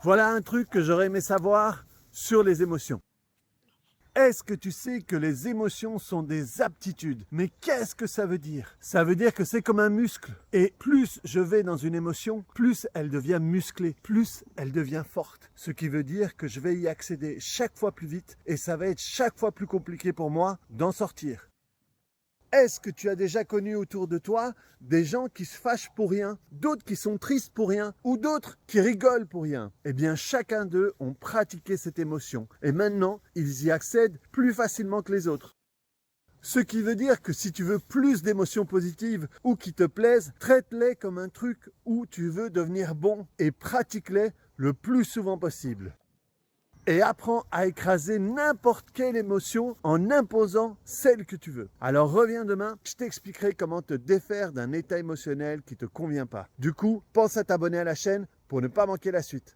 Voilà un truc que j'aurais aimé savoir sur les émotions. Est-ce que tu sais que les émotions sont des aptitudes? Mais qu'est-ce que ça veut dire? Ça veut dire que c'est comme un muscle. Et plus je vais dans une émotion, plus elle devient musclée, plus elle devient forte. Ce qui veut dire que je vais y accéder chaque fois plus vite et ça va être chaque fois plus compliqué pour moi d'en sortir. Est-ce que tu as déjà connu autour de toi des gens qui se fâchent pour rien, d'autres qui sont tristes pour rien, ou d'autres qui rigolent pour rien? Eh bien, chacun d'eux ont pratiqué cette émotion, et maintenant, ils y accèdent plus facilement que les autres. Ce qui veut dire que si tu veux plus d'émotions positives ou qui te plaisent, traite-les comme un truc où tu veux devenir bon et pratique-les le plus souvent possible. Et apprends à écraser n'importe quelle émotion en imposant celle que tu veux. Alors reviens demain, je t'expliquerai comment te défaire d'un état émotionnel qui ne te convient pas. Du coup, pense à t'abonner à la chaîne pour ne pas manquer la suite.